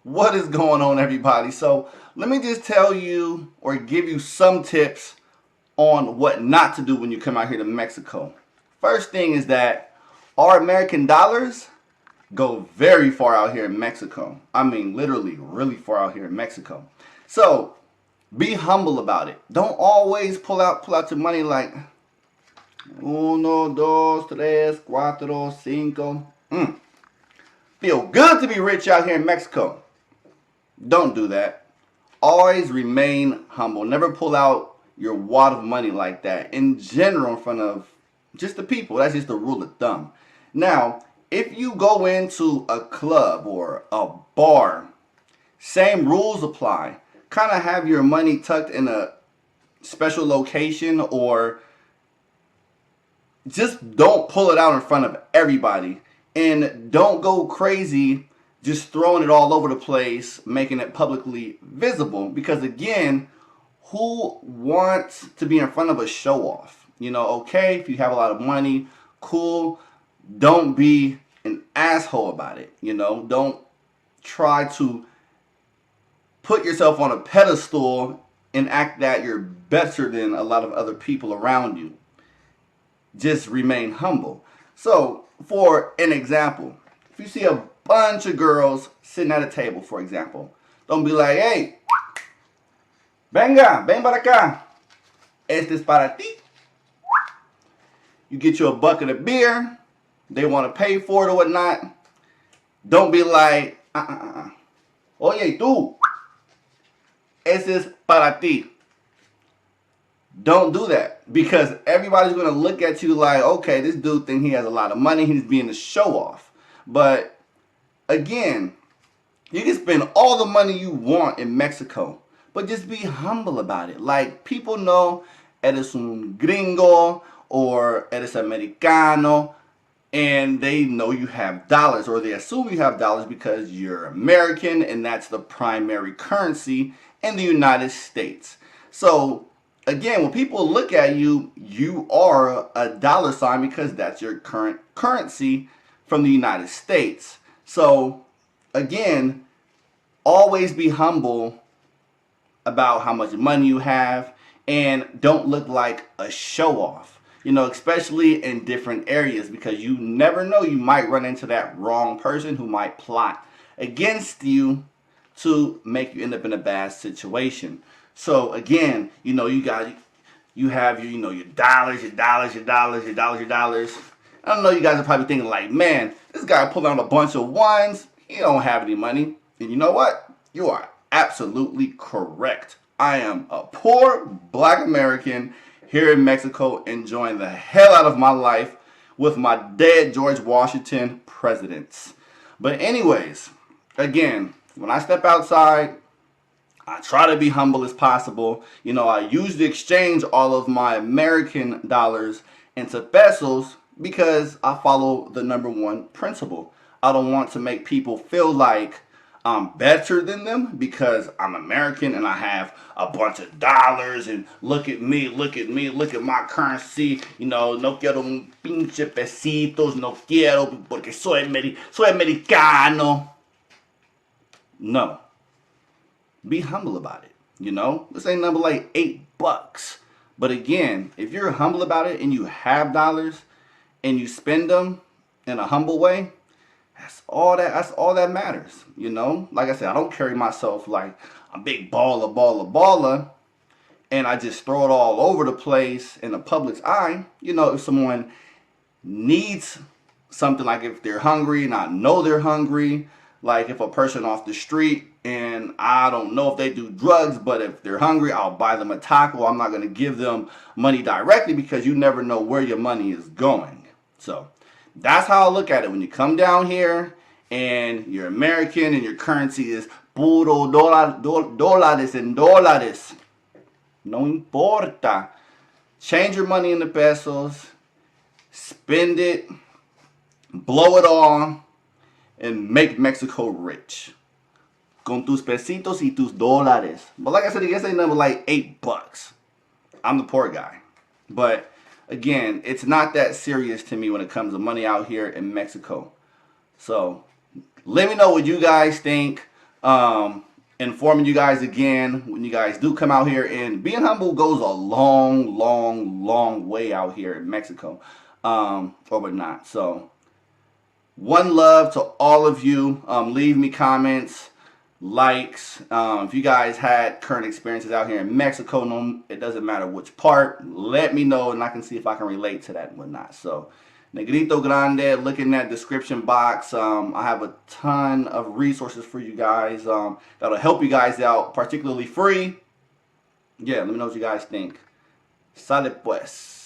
What is going on, everybody? So, let me just tell you or give you some tips on what not to do when you come out here to Mexico. First thing is that our American dollars go very far out here in Mexico. I mean, literally, really far out here in Mexico. So, be humble about it. Don't always pull out your money like uno, dos, tres, cuatro, cinco. Feel good to be rich out here in Mexico. Don't do that. Always remain humble. Never pull out your wad of money like that in general in front of just the people. That's just the rule of thumb. Now, if you go into a club or a bar, same rules apply. Kind of have your money tucked in a special location, or just don't pull it out in front of everybody, and don't go crazy just throwing it all over the place, making it publicly visible, because again, who wants to be in front of a show off? Okay, if you have a lot of money, cool. Don't be an asshole about it. Don't try to put yourself on a pedestal and act that you're better than a lot of other people around you. Just remain humble. So, for an example, if you see a bunch of girls sitting at a table, for example, don't be like, hey, venga, ven para acá. Este es para ti. You get you a bucket of beer, they want to pay for it or whatnot. Don't be like, oye, tú, este es para ti. Don't do that, because everybody's going to look at you like, okay, this dude thinks he has a lot of money, he's being a show off. But again, you can spend all the money you want in Mexico, but just be humble about it. Like, people know eres un gringo or eres americano, and they know you have dollars, or they assume you have dollars because you're American and that's the primary currency in the United States. So again, when people look at you, you are a dollar sign because that's your current currency from the United States. So again, always be humble about how much money you have, and don't look like a show off. Especially in different areas, because you never know, you might run into that wrong person who might plot against you to make you end up in a bad situation. So again, you have your dollars, your dollars. I don't know, you guys are probably thinking like, man, this guy pulled out a bunch of ones. He don't have any money. And you know what? You are absolutely correct. I am a poor black American here in Mexico, enjoying the hell out of my life with my dead George Washington presidents. But anyways, again, when I step outside, I try to be humble as possible. I usually exchange all of my American dollars into pesos because I follow the number one principle. I don't want to make people feel like I'm better than them because I'm American and I have a bunch of dollars, and look at me, look at me, look at my currency. No quiero un pinche pesitos, no quiero porque soy americano. No. Be humble about it. This ain't number like $8. But again, if you're humble about it and you have dollars and you spend them in a humble way, that's all that matters. Like I said, I don't carry myself like a big baller, and I just throw it all over the place in the public's eye. If someone needs something, like if they're hungry and I know they're hungry, like if a person off the street and I don't know if they do drugs, but if they're hungry, I'll buy them a taco. I'm not going to give them money directly because you never know where your money is going. So that's how I look at it. When you come down here and you're American and your currency is puro dólares and dólares, no importa. Change your money into pesos, spend it, blow it all, and make Mexico rich. Con tus pesitos y tus dólares. But like I said, I guess they number like $8. I'm the poor guy. But again, it's not that serious to me when it comes to money out here in Mexico. So let me know what you guys think. Informing you guys again when you guys do come out here, and being humble goes a long, long, long way out here in Mexico, or whatnot. So one love to all of you. Leave me comments, likes. If you guys had current experiences out here in Mexico, no, it doesn't matter which part. Let me know, and I can see if I can relate to that and whatnot. So, Negrito Grande, look in that description box. I have a ton of resources for you guys that'll help you guys out, particularly free. Yeah, let me know what you guys think. Sale pues.